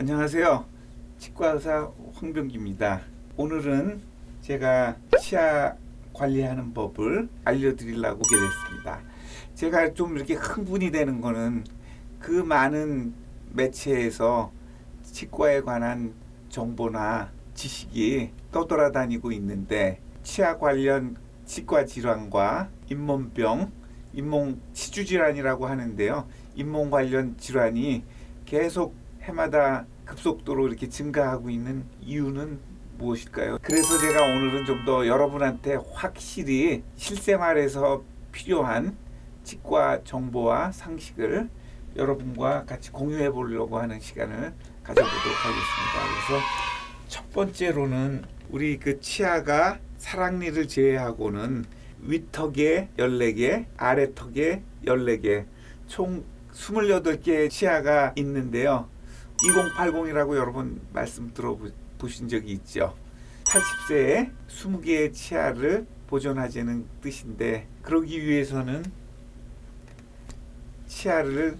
안녕하세요. 치과의사 황병기입니다. 오늘은 제가 치아 관리하는 법을 알려드리려고 오게 됐습니다. 제가 좀 이렇게 흥분이 되는 거는 그 많은 매체에서 치과에 관한 정보나 지식이 떠돌아다니고 있는데 치아 관련 치과 질환과 잇몸병, 잇몸 치주질환이라고 하는데요. 잇몸 관련 질환이 계속 해마다 급속도로 이렇게 증가하고 있는 이유는 무엇일까요? 그래서 제가 오늘은 좀 더 여러분한테 확실히 실생활에서 필요한 치과 정보와 상식을 여러분과 같이 공유해 보려고 하는 시간을 가져보도록 하겠습니다. 그래서 첫 번째로는 우리 그 치아가 사랑니를 제외하고는 윗턱에 14개, 아래턱에 14개, 총 28개의 치아가 있는데요. 2080이라고 여러 번 말씀 들어보신 적이 있죠. 80세에 20개의 치아를 보존하자는 뜻인데, 그러기 위해서는 치아를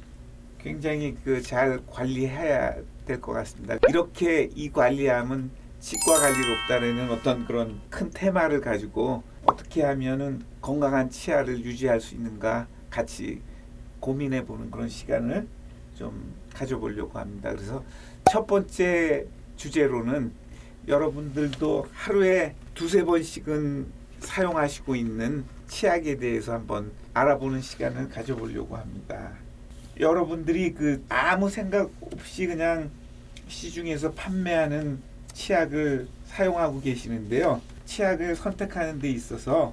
굉장히 잘 관리해야 될 것 같습니다. 이렇게 이 관리함은 치과 관리롭다라는 어떤 그런 큰 테마를 가지고 어떻게 하면은 건강한 치아를 유지할 수 있는가 같이 고민해 보는 그런 시간을 좀 가져보려고 합니다. 그래서 첫 번째 주제로는 여러분들도 하루에 두세 번씩은 사용하시고 있는 치약에 대해서 한번 알아보는 시간을 가져보려고 합니다. 여러분들이 아무 생각 없이 그냥 시중에서 판매하는 치약을 사용하고 계시는데요. 치약을 선택하는 데 있어서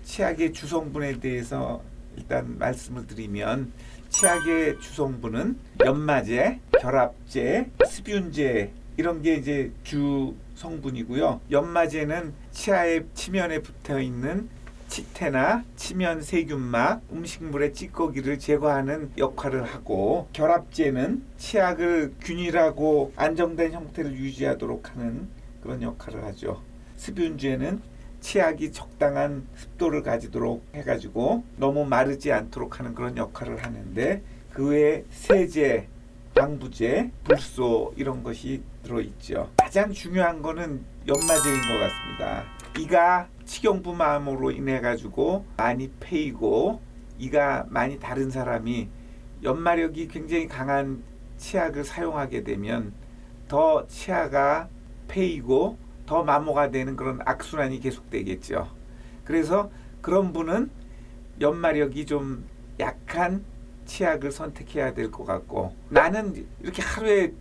치약의 주성분에 대해서 일단 말씀을 드리면, 치약의 주성분은 연마제, 결합제, 습윤제 이런 게 이제 주 성분이고요. 연마제는 치아의 치면에 붙어 있는 치태나 치면 세균막, 음식물의 찌꺼기를 제거하는 역할을 하고, 결합제는 치약을 균일하고 안정된 형태를 유지하도록 하는 그런 역할을 하죠. 습윤제는 치약이 적당한 습도를 가지도록 해가지고 너무 마르지 않도록 하는 그런 역할을 하는데, 그 외에 세제, 방부제, 불소 이런 것이 들어있죠. 가장 중요한 거는 연마제인 것 같습니다. 이가 치경부암으로 인해 가지고 많이 패이고 이가 많이 다른 사람이 연마력이 굉장히 강한 치약을 사용하게 되면 더 치아가 패이고 더 마모가 되는 그런 악순환이 계속되겠죠. 그래서 그런 분은 연마력이 좀 약한 치약을 선택해야 될 것 같고, 나는 이렇게 하루에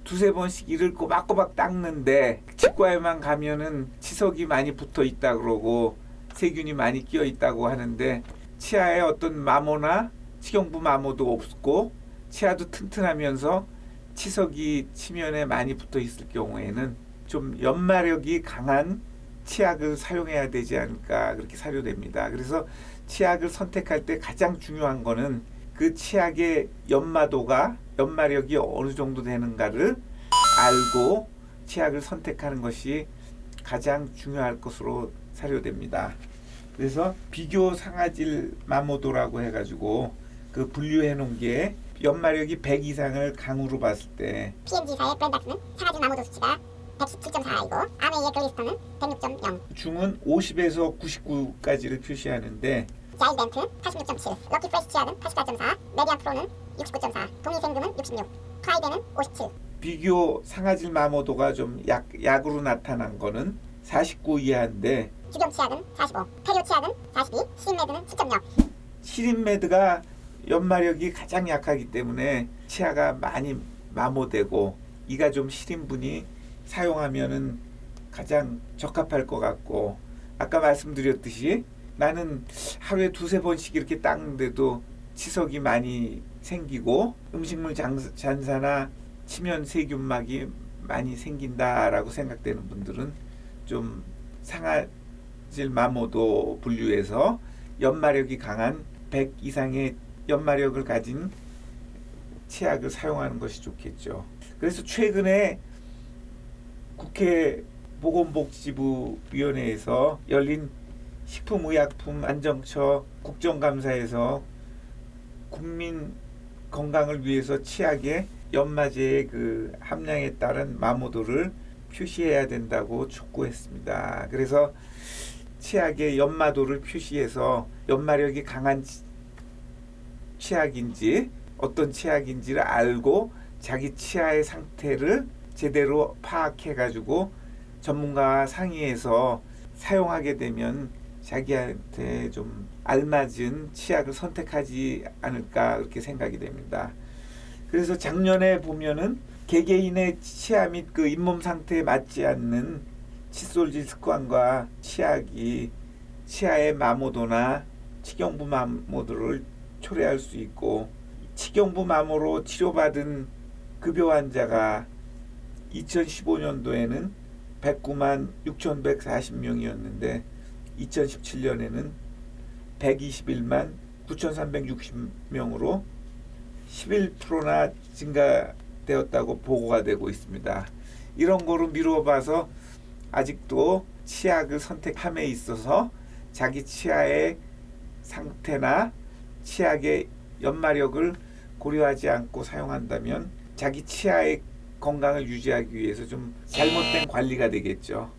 두세 번씩 이를 꼬박꼬박 닦는데 치과에만 가면은 치석이 많이 붙어 있다 그러고 세균이 많이 끼어 있다고 하는데, 치아에 어떤 마모나 치경부 마모도 없고 치아도 튼튼하면서 치석이 치면에 많이 붙어 있을 경우에는 좀 연마력이 강한 치약을 사용해야 되지 않을까 그렇게 사료됩니다. 그래서 치약을 선택할 때 가장 중요한 거는 그 치약의 연마력이 어느 정도 되는가를 알고 치약을 선택하는 것이 가장 중요할 것으로 사료됩니다. 그래서 비교 상아질 마모도라고 해가지고 분류해 놓은 게, 연마력이 100 이상을 강으로 봤을 때 PMG사의 브랜닥스는 상아질 마모도 수치가 117.4이고 아메이의 글리스턴은 106.0, 중은 50에서 99까지를 표시하는데, 자일덴트는 86.7, 럭키 프레시 치약은 84.4, 메디안 프로는 69.4, 동의생금은 66, 프라이덴은 57. 비교 상아질 마모도가 좀 약으로 나타난 거는 49 이하인데, 주겸 치약은 45, 페리오 치약은 42, 시린메드는 10.0. 시린메드가 연마력이 가장 약하기 때문에 치아가 많이 마모되고 이가 좀 시린 분이 사용하면은 가장 적합할 것 같고, 아까 말씀드렸듯이 나는 하루에 두세 번씩 이렇게 닦는데도 치석이 많이 생기고 음식물 잔사나 치면 세균막이 많이 생긴다라고 생각되는 분들은 좀 상아질 마모도 분류해서 연마력이 강한 100 이상의 연마력을 가진 치약을 사용하는 것이 좋겠죠. 그래서 최근에 국회 보건복지부 위원회에서 열린 식품의약품안전처 국정감사에서 국민 건강을 위해서 치약에 연마제의 그 함량에 따른 마모도를 표시해야 된다고 촉구했습니다. 그래서 치약의 연마도를 표시해서 연마력이 강한 치약인지 어떤 치약인지를 알고 자기 치아의 상태를 제대로 파악해 가지고 전문가와 상의해서 사용하게 되면 자기한테 좀 알맞은 치약을 선택하지 않을까 그렇게 생각이 됩니다. 그래서 작년에 보면은 개개인의 치아 및 그 잇몸 상태에 맞지 않는 칫솔질 습관과 치약이 치아의 마모도나 치경부 마모도를 초래할 수 있고, 치경부 마모로 치료받은 급여 환자가 2015년도에는 109만 6,140명이었는데 2017년에는 121만 9,360명으로 11%나 증가되었다고 보고가 되고 있습니다. 이런 거로 미루어봐서 아직도 치약을 선택함에 있어서 자기 치아의 상태나 치약의 연마력을 고려하지 않고 사용한다면 자기 치아의 건강을 유지하기 위해서 좀 잘못된 관리가 되겠죠.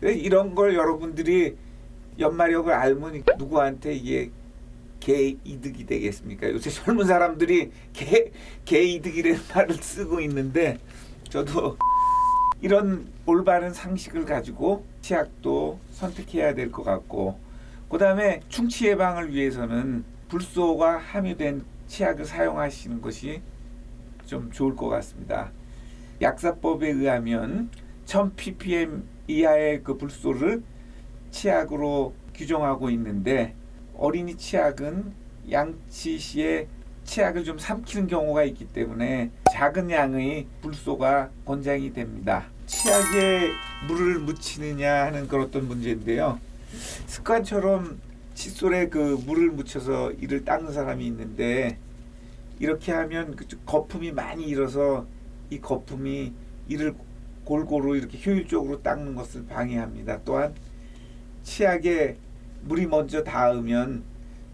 그래서 이런 걸 여러분들이 연마력을 알면 누구한테 이게 개이득이 되겠습니까? 요새 젊은 사람들이 개이득이라는 말을 쓰고 있는데, 저도 이런 올바른 상식을 가지고 치약도 선택해야 될 것 같고, 그 다음에 충치 예방을 위해서는 불소가 함유된 치약을 사용하시는 것이 좀 좋을 것 같습니다. 약사법에 의하면 1000ppm 이하의 그 불소를 치약으로 규정하고 있는데, 어린이 치약은 양치 시에 치약을 좀 삼키는 경우가 있기 때문에 작은 양의 불소가 권장이 됩니다. 치약에 물을 묻히느냐 하는 그런 어떤 문제인데요. 습관처럼 칫솔에 그 물을 묻혀서 이를 닦는 사람이 있는데, 이렇게 하면 거품이 많이 일어서 이 거품이 이를 골고루 이렇게 효율적으로 닦는 것을 방해합니다. 또한 치약에 물이 먼저 닿으면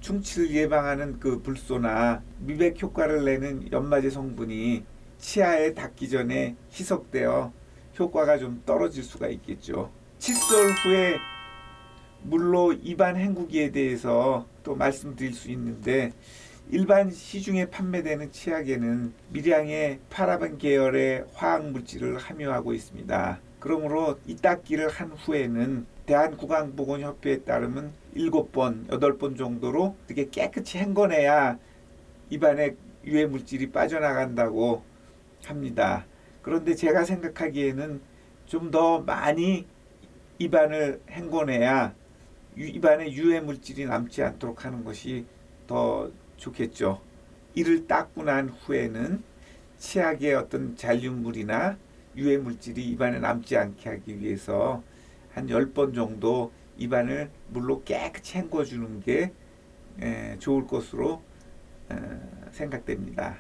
충치를 예방하는 그 불소나 미백 효과를 내는 연마제 성분이 치아에 닿기 전에 희석되어 효과가 좀 떨어질 수가 있겠죠. 칫솔 후에 물로 입안 헹구기에 대해서 또 말씀드릴 수 있는데, 일반 시중에 판매되는 치약에는 미량의 파라벤 계열의 화학 물질을 함유하고 있습니다. 그러므로 이 닦기를 한 후에는 대한구강보건협회에 따르면 7번, 8번 정도로 되게 깨끗이 헹궈내야 입안에 유해 물질이 빠져나간다고 합니다. 그런데 제가 생각하기에는 좀 더 많이 입안을 헹궈내야 입안에 유해 물질이 남지 않도록 하는 것이 더 좋겠죠. 이를 닦고 난 후에는 치약의 어떤 잔류물이나 유해 물질이 입안에 남지 않게 하기 위해서 한 10번 정도 입안을 물로 깨끗이 헹궈주는 게 좋을 것으로 생각됩니다.